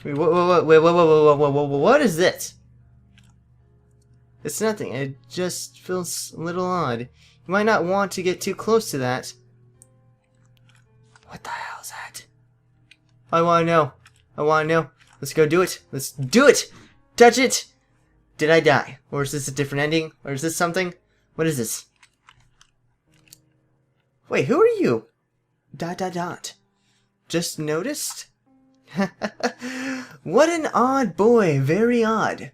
Wait, what is it? It's nothing. It just feels a little odd. You might not want to get too close to that. What the hell is that? I want to know. I want to know. Let's go do it. Let's do it! Touch it! Did I die? Or is this a different ending? Or is this something? What is this? Wait, who are you? ... Just noticed? What an odd boy. Very odd.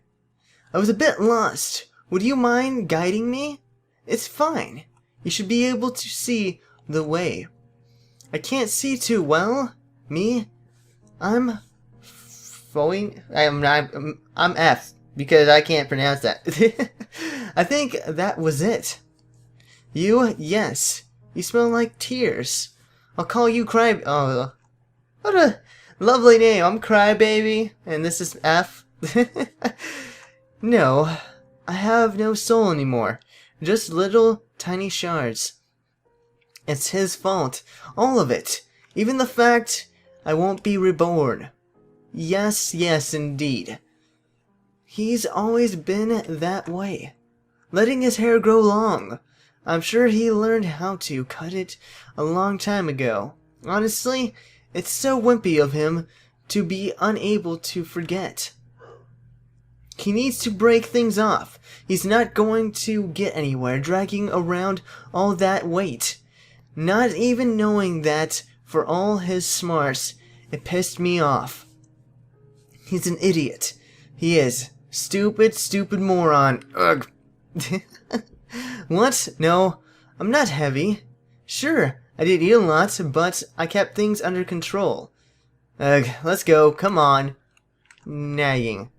I was a bit lost. Would you mind guiding me? It's fine. You should be able to see the way. I can't see too well. Me? I'm F, because I can't pronounce that. I think that was it. You? Yes. You smell like tears. I'll call you Cry... Oh, what a lovely name. I'm Crybaby, and this is F. No, I have no soul anymore. Just little tiny shards. It's his fault. All of it. Even the fact I won't be reborn. Yes, yes, indeed. He's always been that way. Letting his hair grow long. I'm sure he learned how to cut it a long time ago. Honestly, it's so wimpy of him to be unable to forget. He needs to break things off. He's not going to get anywhere dragging around all that weight. Not even knowing that, for all his smarts, it pissed me off. He's an idiot. He is. Stupid, stupid moron. Ugh. What? No, I'm not heavy. Sure, I did eat a lot, but I kept things under control. Ugh, let's go. Come on. Nagging.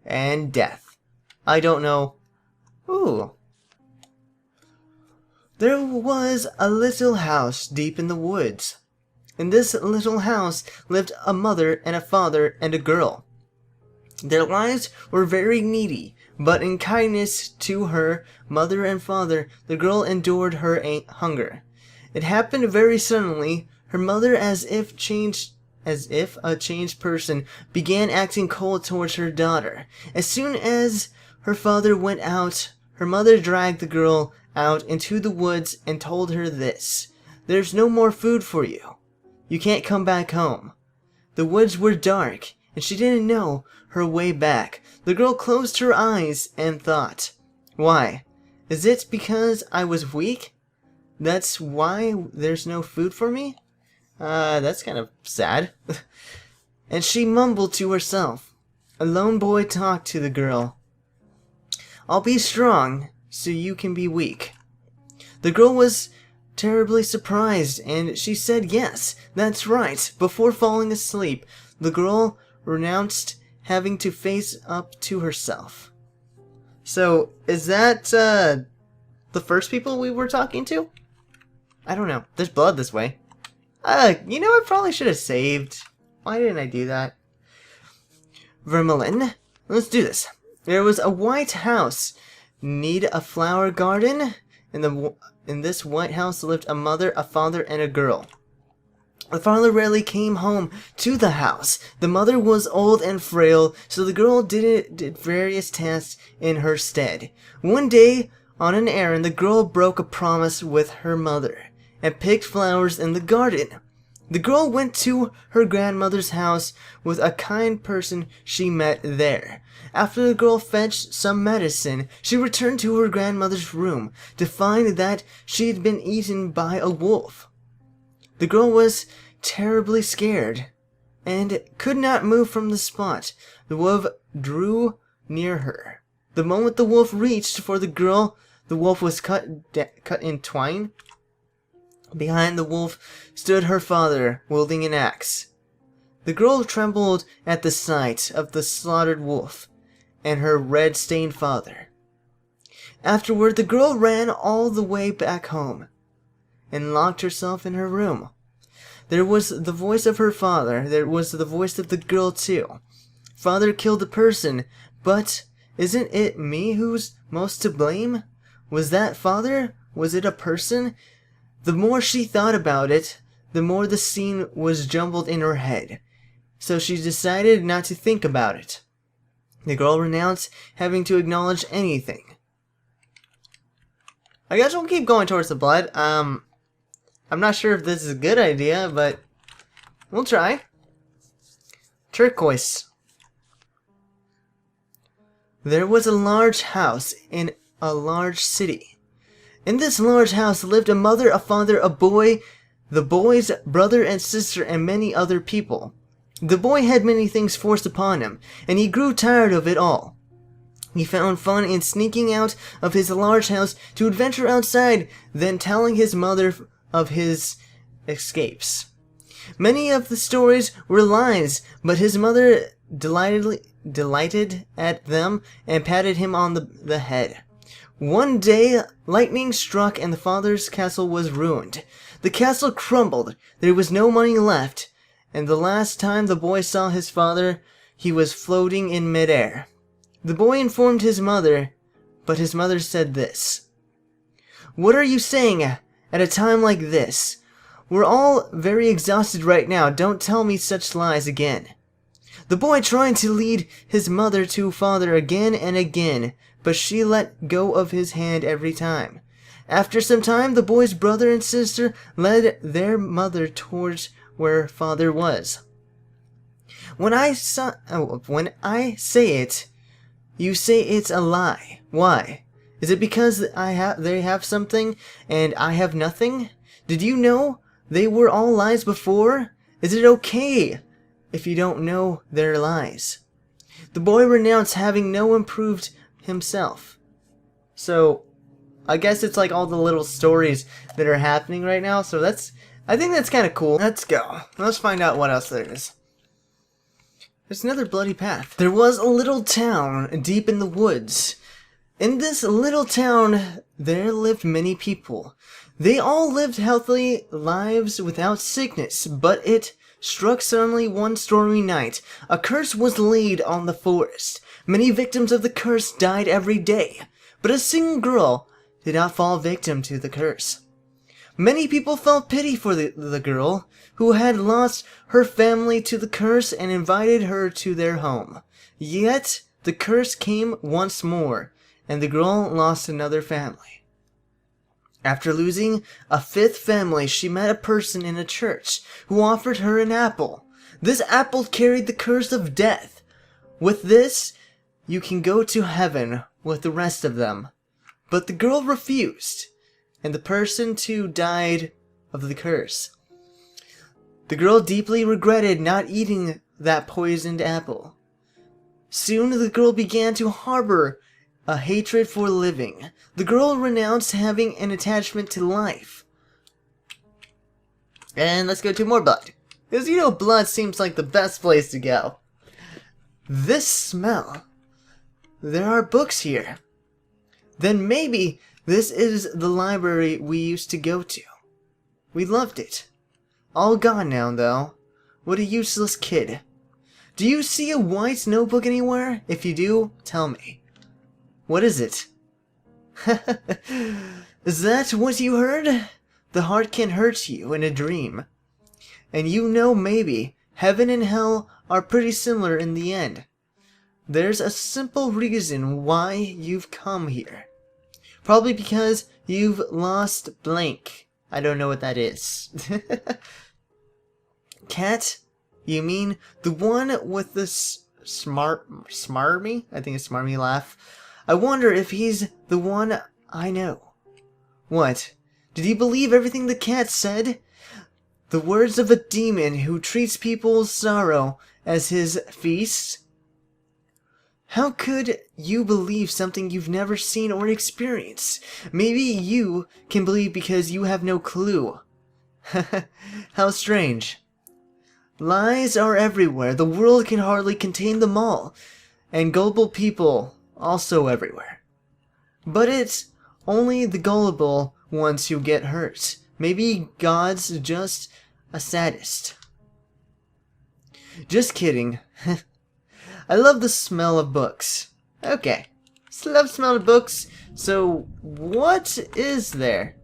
And death. I don't know. Ooh. There was a little house deep in the woods. In this little house lived a mother and a father and a girl. Their lives were very needy, but in kindness to her mother and father, the girl endured her hunger. It happened very suddenly. Her mother, as if a changed person, began acting cold towards her daughter. As soon as her father went out, her mother dragged the girl out into the woods and told her this: "There's no more food for you. You can't come back home." The woods were dark, and she didn't know her way back. The girl closed her eyes and thought, "Why? Is it because I was weak? That's why there's no food for me? That's kind of sad." And she mumbled to herself. A lone boy talked to the girl. "I'll be strong, so you can be weak." The girl was terribly surprised, and she said yes, that's right. Before falling asleep, the girl renounced having to face up to herself. So, is that, the first people we were talking to? I don't know. There's blood this way. You know, I probably should have saved. Why didn't I do that? Vermilion. Let's do this. There was a white house. Need a flower garden? In this white house lived a mother, a father, and a girl. The father rarely came home to the house. The mother was old and frail, so the girl did various tasks in her stead. One day, on an errand, the girl broke a promise with her mother and picked flowers in the garden. The girl went to her grandmother's house with a kind person she met there. After the girl fetched some medicine, she returned to her grandmother's room to find that she had been eaten by a wolf. The girl was terribly scared and could not move from the spot. The wolf drew near her. The moment the wolf reached for the girl, the wolf was cut in twine. Behind the wolf stood her father, wielding an axe. The girl trembled at the sight of the slaughtered wolf and her red-stained father. Afterward, the girl ran all the way back home and locked herself in her room. There was the voice of her father. There was the voice of the girl, too. Father killed the person, but isn't it me who's most to blame? Was that father? Was it a person? The more she thought about it, the more the scene was jumbled in her head. so she decided not to think about it. The girl renounced having to acknowledge anything. I guess we'll keep going towards the blood. I'm not sure if this is a good idea, but we'll try. Turquoise. There was a large house in a large city. In this large house lived a mother, a father, a boy, the boy's brother and sister, and many other people. The boy had many things forced upon him, and he grew tired of it all. He found fun in sneaking out of his large house to adventure outside, then telling his mother of his escapes. Many of the stories were lies, but his mother delighted at them and patted him on the head. One day, lightning struck and the father's castle was ruined. The castle crumbled, there was no money left, and the last time the boy saw his father, he was floating in midair. The boy informed his mother, but his mother said this: "What are you saying at a time like this? We're all very exhausted right now, don't tell me such lies again." The boy tried to lead his mother to father again and again, but she let go of his hand every time. After some time, the boy's brother and sister led their mother towards where father was. When I say it, you say it's a lie. Why? Is it because they have something and I have nothing? Did you know they were all lies before? Is it okay if you don't know they're lies? The boy renounced having improved himself. So, I guess it's like all the little stories that are happening right now. So I think that's kind of cool. Let's go. Let's find out what else there is. There's another bloody path. There was a little town deep in the woods. In this little town, there lived many people. They all lived healthy lives without sickness, but it struck suddenly one stormy night. A curse was laid on the forest. Many victims of the curse died every day, but a single girl did not fall victim to the curse. Many people felt pity for the girl, who had lost her family to the curse and invited her to their home. Yet, the curse came once more, and the girl lost another family. After losing a fifth family, she met a person in a church who offered her an apple. This apple carried the curse of death. With this, you can go to heaven with the rest of them. But the girl refused, and the person too died of the curse. The girl deeply regretted not eating that poisoned apple. Soon the girl began to harbor a hatred for living. The girl renounced having an attachment to life. And let's go to more blood. Because you know blood seems like the best place to go. This smell. There are books here. Then maybe this is the library we used to go to. We loved it. All gone now, though. What a useless kid. Do you see a white notebook anywhere? If you do, tell me. What is it? Is that what you heard? The heart can hurt you in a dream. And you know maybe heaven and hell are pretty similar in the end. There's a simple reason why you've come here. Probably because you've lost blank. I don't know what that is. Cat? You mean the one with the smarmy? I think it's smarmy laugh. I wonder if he's the one I know. What? Did he believe everything the cat said? The words of a demon who treats people's sorrow as his feast? How could you believe something you've never seen or experienced? Maybe you can believe because you have no clue. How strange. Lies are everywhere. The world can hardly contain them all. And gullible people also everywhere. But it's only the gullible ones who get hurt. Maybe God's just a sadist. Just kidding. I love the smell of books. Okay. Love smell of books. So, what is there?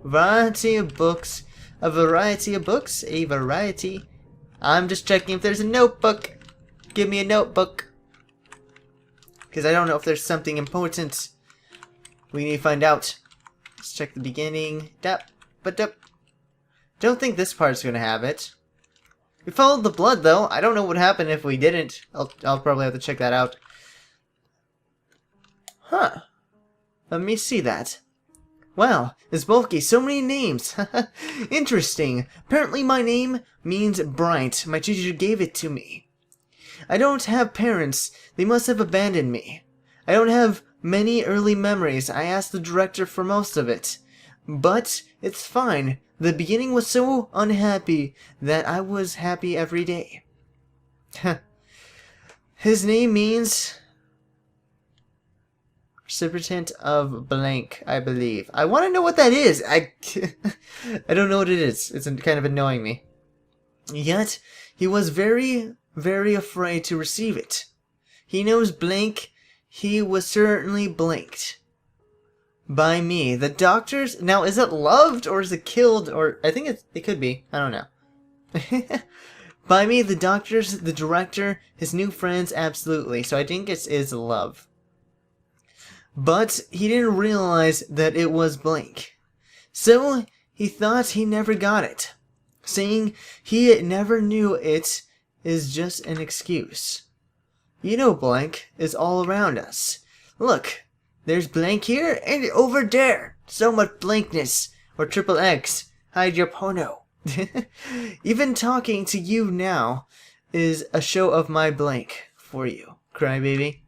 Variety of books. A variety of books? A variety. I'm just checking if there's a notebook. Give me a notebook. Because I don't know if there's something important. We need to find out. Let's check the beginning. Don't think this part's gonna have it. We followed the blood, though. I don't know what would happen if we didn't. I'll probably have to check that out. Huh. Let me see that. Wow, it's bulky. So many names. Interesting. Apparently my name means bright. My teacher gave it to me. I don't have parents. They must have abandoned me. I don't have many early memories. I asked the director for most of it. But it's fine. The beginning was so unhappy that I was happy every day. His name means recipient of blank, I believe. I want to know what that is. I don't know what it is. It's kind of annoying me. Yet, he was very, very afraid to receive it. He knows blank. He was certainly blanked by me. The doctors... Now, is it loved or is it killed? Or I think it could be. I don't know. By me, the doctors, the director, his new friends, absolutely. So I think it is love. But he didn't realize that it was blank. So he thought he never got it. Saying he never knew it is just an excuse. You know blank is all around us. Look, there's blank here and over there. So much blankness. Or triple X. Hide your porno. Even talking to you now is a show of my blank for you, crybaby.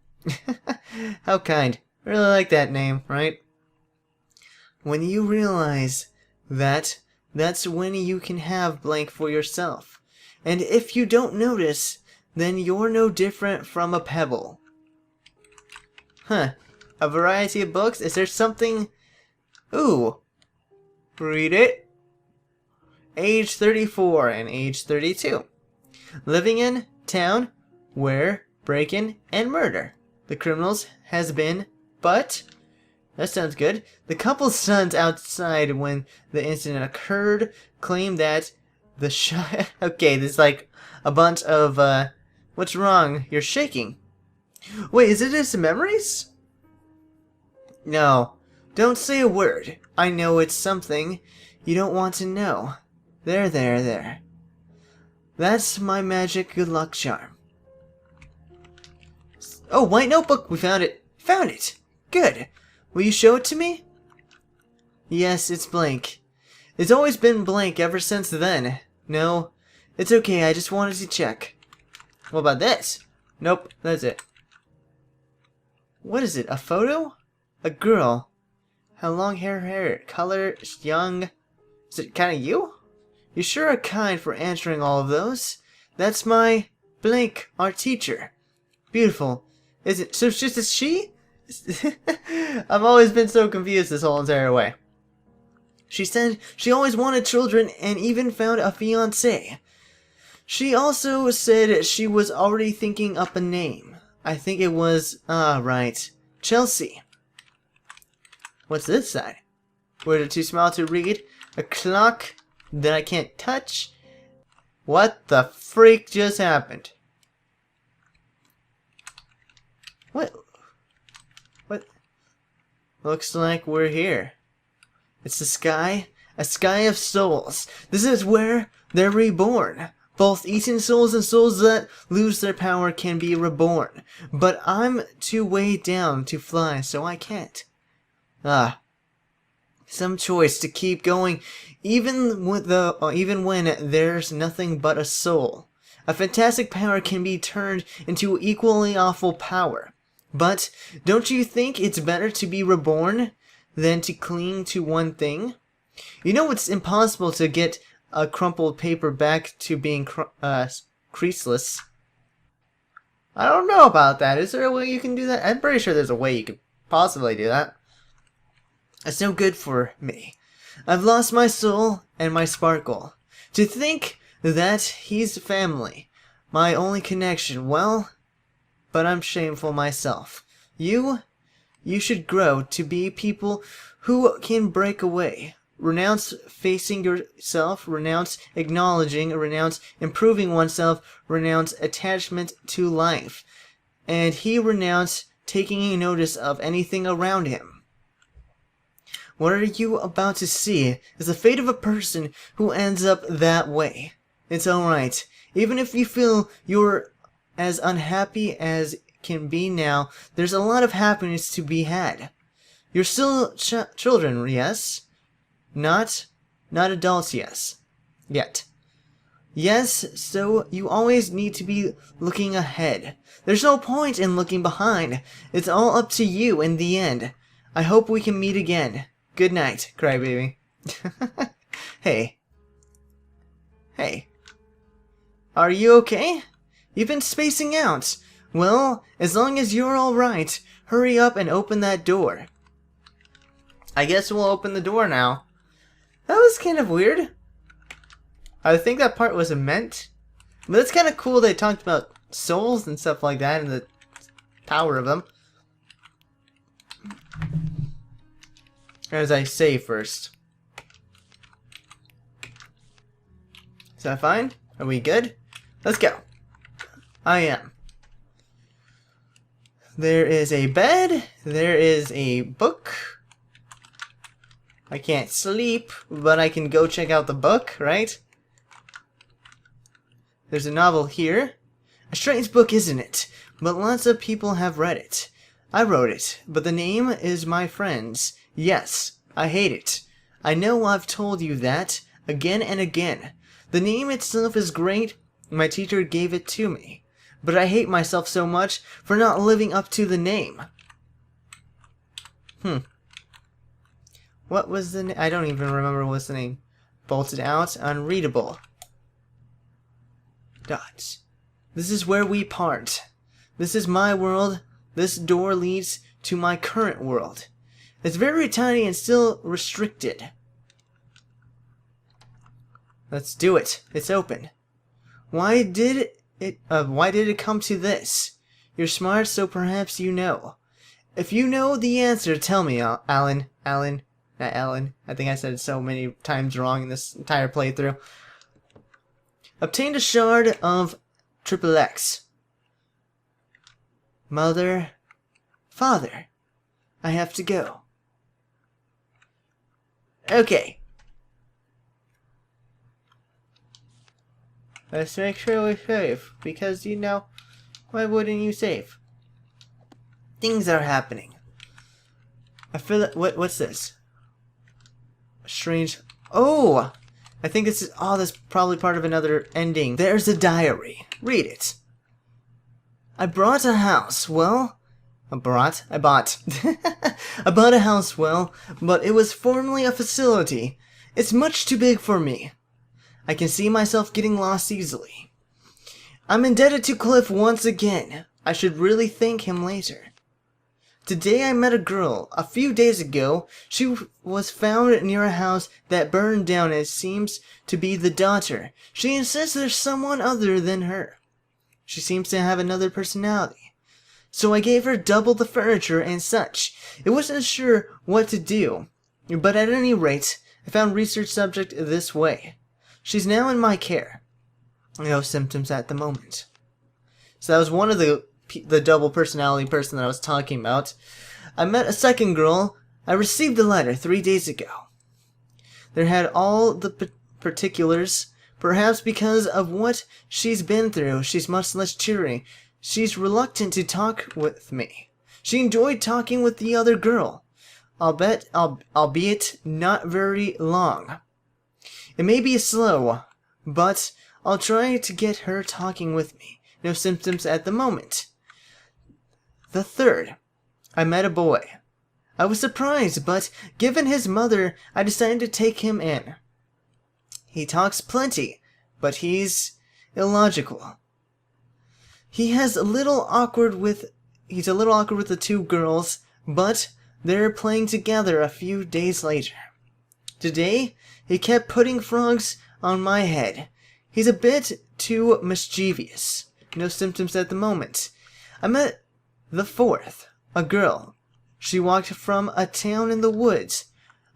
How kind. Really like that name, right? When you realize that, that's when you can have blank for yourself. And if you don't notice, then you're no different from a pebble. Huh. A variety of books? Is there something... Ooh. Read it. Age 34 and age 32. Living in town where break-in and murder. The criminals has been... But, that sounds good. The couple's sons outside when the incident occurred claimed that the okay, there's like a bunch of, what's wrong? You're shaking. Wait, is it his memories? No. Don't say a word. I know it's something you don't want to know. There. That's my magic good luck charm. Oh, white notebook! We found it. Found it! Good. Will you show it to me? Yes, it's blank. It's always been blank ever since then. No, it's okay, I just wanted to check. What about this? Nope, that's it. What is it, a photo? A girl. How long hair, color, young. Is it kinda you? You sure are kind for answering all of those. That's my blank, our teacher. Beautiful. Is it, so it's just a she? I've always been so confused this whole entire way. She said she always wanted children and even found a fiancé. She also said she was already thinking up a name. I think it was, right, Chelsea. What's this side? Word it too small to read? A clock that I can't touch? What the freak just happened? What? Looks like we're here. It's the sky, a sky of souls. This is where they're reborn. Both eaten souls and souls that lose their power can be reborn. But I'm too way down to fly, so I can't. Some choice to keep going, even when there's nothing but a soul. A fantastic power can be turned into equally awful power. But don't you think it's better to be reborn than to cling to one thing? You know it's impossible to get a crumpled paper back to being creaseless. I don't know about that. Is there a way you can do that? I'm pretty sure there's a way you could possibly do that. It's no good for me. I've lost my soul and my sparkle. To think that he's family, my only connection, well... But I'm shameful myself. You should grow to be people who can break away. Renounce facing yourself, renounce acknowledging, renounce improving oneself, renounce attachment to life. And he renounced taking notice of anything around him. What are you about to see is the fate of a person who ends up that way. It's alright. Even if you feel you're as unhappy as can be now, there's a lot of happiness to be had. You're still children, yes? Not adults, yes. Yet. Yes, so you always need to be looking ahead. There's no point in looking behind. It's all up to you in the end. I hope we can meet again. Good night, crybaby. Hey. Hey. Are you okay? You've been spacing out. Well, as long as you're alright, hurry up and open that door. I guess we'll open the door now. That was kind of weird. I think that part was meant. But it's kind of cool they talked about souls and stuff like that and the power of them. As I say first. Is that fine? Are we good? Let's go. I am. There is a bed. There is a book. I can't sleep, but I can go check out the book, right? There's a novel here. A strange book, isn't it? But lots of people have read it. I wrote it, but the name is my friend's. Yes, I hate it. I know I've told you that again and again. The name itself is great. My teacher gave it to me. But I hate myself so much for not living up to the name. What was the name? I don't even remember what was the name. Bolted out, unreadable. Dots. This is where we part. This is my world. This door leads to my current world. It's very tiny and still restricted. Let's do it. It's open. Why did it come to this? You're smart, so perhaps you know. If you know the answer, tell me, Alan. Not Alan. I think I said it so many times wrong in this entire playthrough. Obtained a shard of XXX. Mother. Father. I have to go. Okay. Let's make sure we save. Because, you know, why wouldn't you save? Things are happening. I feel like, what's this? Strange. Oh! I think this is, this is probably part of another ending. There's a diary. Read it. I bought a house. Well, I bought. I bought a house, well, but it was formerly a facility. It's much too big for me. I can see myself getting lost easily. I'm indebted to Cliff once again. I should really thank him later. Today I met a girl. A few days ago, she was found near a house that burned down and seems to be the daughter. She insists there's someone other than her. She seems to have another personality. So I gave her double the furniture and such. It wasn't sure what to do. But at any rate, I found research subject this way. She's now in my care. No symptoms at the moment. So that was one of the double personality person that I was talking about. I met a second girl. I received a letter 3 days ago. There had all the particulars. Perhaps because of what she's been through, she's much less cheery. She's reluctant to talk with me. She enjoyed talking with the other girl. Albeit not very long. It may be slow, but I'll try to get her talking with me. No symptoms at the moment. The third, I met a boy. I was surprised, but given his mother, I decided to take him in. He talks plenty, but he's illogical. He's a little awkward with the two girls, but they're playing together a few days later. Today, he kept putting frogs on my head. He's a bit too mischievous. No symptoms at the moment. I met the fourth, a girl. She walked from a town in the woods.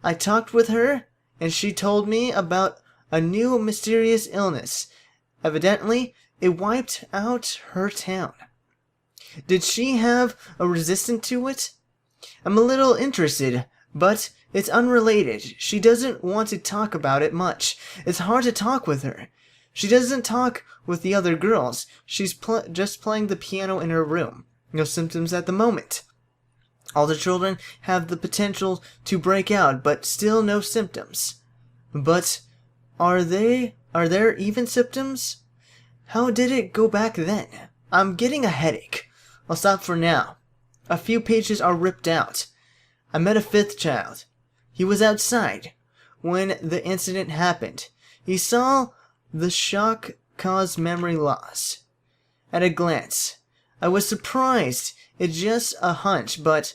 I talked with her, and she told me about a new mysterious illness. Evidently, it wiped out her town. Did she have a resistance to it? I'm a little interested, but it's unrelated. She doesn't want to talk about it much. It's hard to talk with her. She doesn't talk with the other girls. She's just playing the piano in her room. No symptoms at the moment. All the children have the potential to break out, but still no symptoms. But are there even symptoms? How did it go back then? I'm getting a headache. I'll stop for now. A few pages are ripped out. I met a fifth child. He was outside when the incident happened. He saw the shock caused memory loss. At a glance, I was surprised. It's just a hunch, but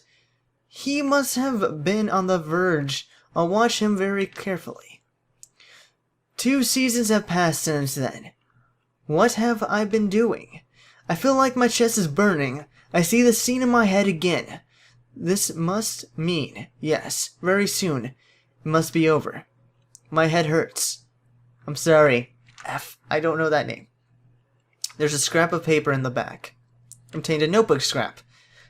he must have been on the verge. I'll watch him very carefully. 2 seasons have passed since then. What have I been doing? I feel like my chest is burning. I see the scene in my head again. This must mean, yes, very soon, it must be over. My head hurts. I'm sorry. I don't know that name. There's a scrap of paper in the back. Contained a notebook scrap.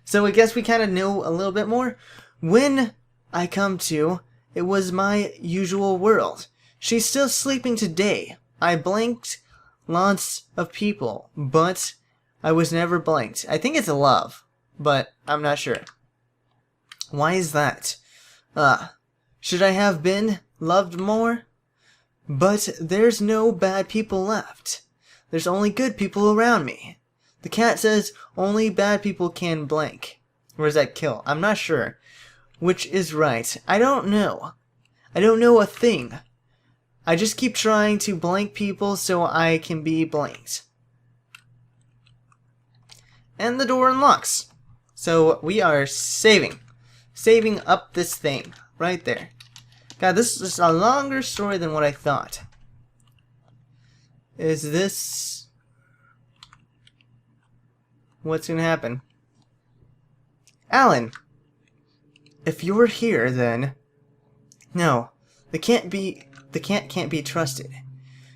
So I guess we kind of know a little bit more. When I come to, it was my usual world. She's still sleeping today. I blanked lots of people, but I was never blanked. I think it's a love, but I'm not sure. Why is that? Should I have been loved more? But there's no bad people left. There's only good people around me. The cat says only bad people can blank. Or is that kill? I'm not sure. Which is right. I don't know. I don't know a thing. I just keep trying to blank people so I can be blanked. And the door unlocks. So we are saving up this thing right there. God, this is a longer story than what I thought. Is this what's gonna happen? Alan, if you're here, then no, the cat can't be trusted.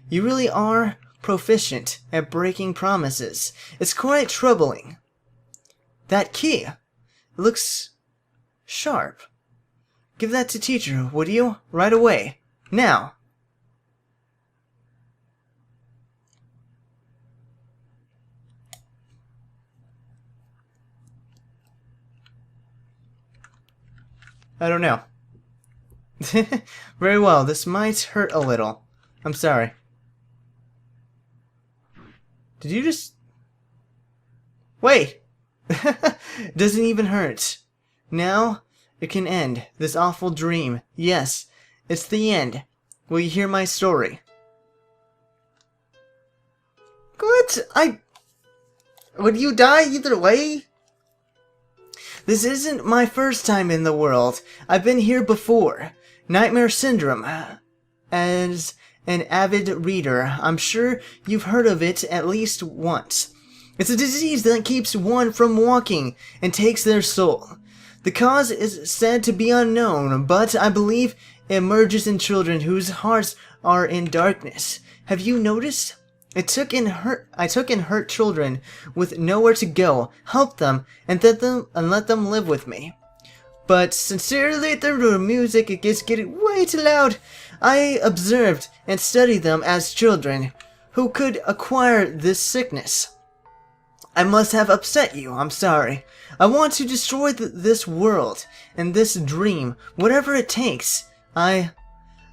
You really are proficient at breaking promises. It's quite troubling. That key, it looks sharp. Give that to teacher, would you? Right away. Now. I don't know. Very well, this might hurt a little. I'm sorry. Did you just... Wait! Doesn't even hurt. Now, it can end. This awful dream. Yes, it's the end. Will you hear my story? What? Would you die either way? This isn't my first time in the world. I've been here before. Nightmare syndrome. As an avid reader, I'm sure you've heard of it at least once. It's a disease that keeps one from walking and takes their soul. The cause is said to be unknown, but I believe it emerges in children whose hearts are in darkness. Have you noticed? I took in hurt children with nowhere to go, helped them, and let them live with me. But sincerely, through the music, it gets getting way too loud. I observed and studied them as children who could acquire this sickness. I must have upset you. I'm sorry. I want to destroy this world and this dream, whatever it takes. I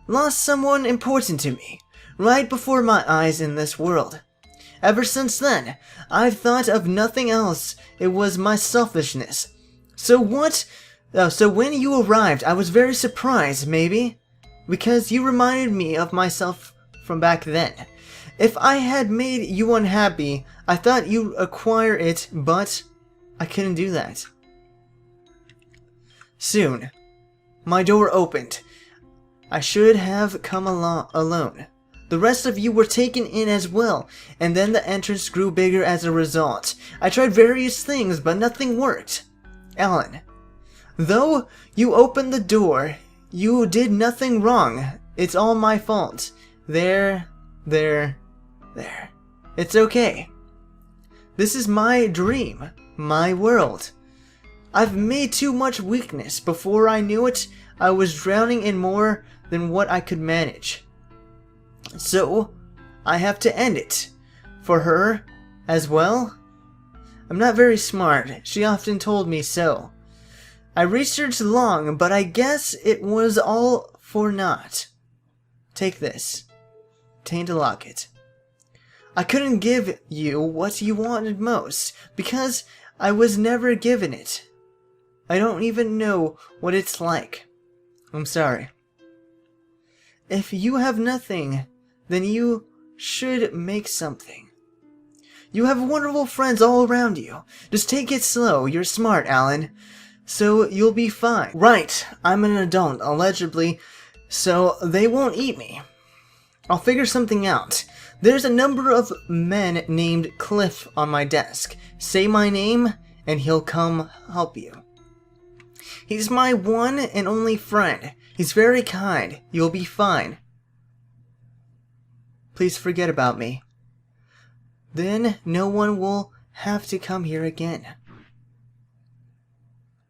lost someone important to me, right before my eyes in this world. Ever since then, I've thought of nothing else. It was my selfishness. So when you arrived, I was very surprised, maybe, because you reminded me of myself from back then. If I had made you unhappy, I thought you'd acquire it, but I couldn't do that. Soon, my door opened. I should have come alone. The rest of you were taken in as well, and then the entrance grew bigger as a result. I tried various things, but nothing worked. Alan, though you opened the door, you did nothing wrong. It's all my fault. There. It's okay. This is my dream, my world. I've made too much weakness. Before I knew it, I was drowning in more than what I could manage. So, I have to end it. For her, as well. I'm not very smart. She often told me so. I researched long, but I guess it was all for naught. Take this. Tainted locket. I couldn't give you what you wanted most, because I was never given it. I don't even know what it's like. I'm sorry. If you have nothing, then you should make something. You have wonderful friends all around you. Just take it slow. You're smart, Alan. So you'll be fine. Right, I'm an adult, allegedly, so they won't eat me. I'll figure something out. There's a number of men named Cliff on my desk. Say my name, and he'll come help you. He's my one and only friend. He's very kind. You'll be fine. Please forget about me. Then no one will have to come here again.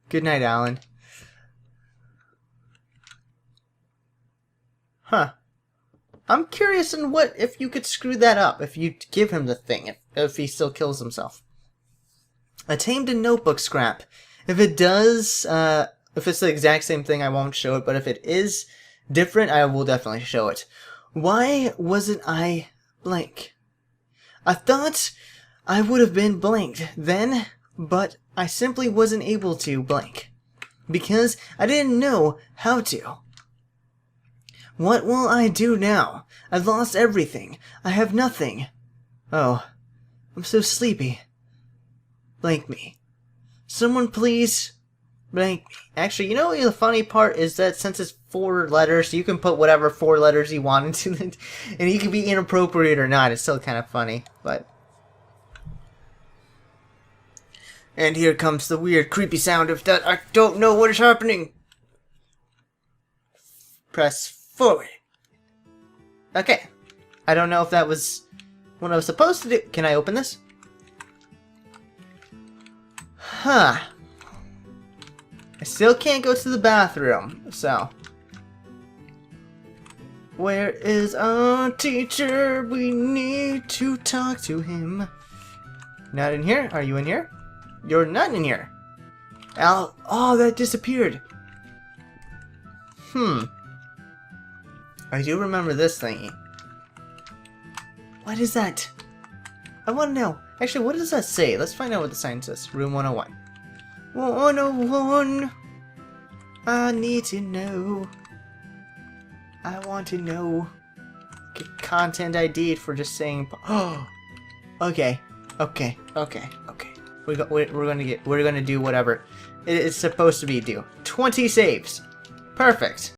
Good night, Alan. Huh. I'm curious in what if you could screw that up, if you give him the thing, if he still kills himself. I tamed a notebook scrap. If it does, if it's the exact same thing, I won't show it, but if it is different, I will definitely show it. Why wasn't I blank? I thought I would have been blanked then, but I simply wasn't able to blank. Because I didn't know how to. What will I do now? I've lost everything. I have nothing. Oh, I'm so sleepy. Blank me. Someone please blank me. Actually, you know the funny part is that since it's 4 letters, you can put whatever 4 letters you want into it, and you can be inappropriate or not. It's still kind of funny, but... And here comes the weird, creepy sound of that I don't know what is happening. Press forward. Okay. I don't know if that was what I was supposed to do. Can I open this? Huh. I still can't go to the bathroom, so. Where is our teacher? We need to talk to him. Not in here? Are you in here? You're not in here. Al. Oh, that disappeared. I do remember this thingy. What is that? I want to know. Actually, what does that say? Let's find out what the sign says. Room 101. 101. I need to know. I want to know. Get content ID for just saying. Oh. Okay. We're gonna do whatever it's supposed to be. Do 20 saves. Perfect.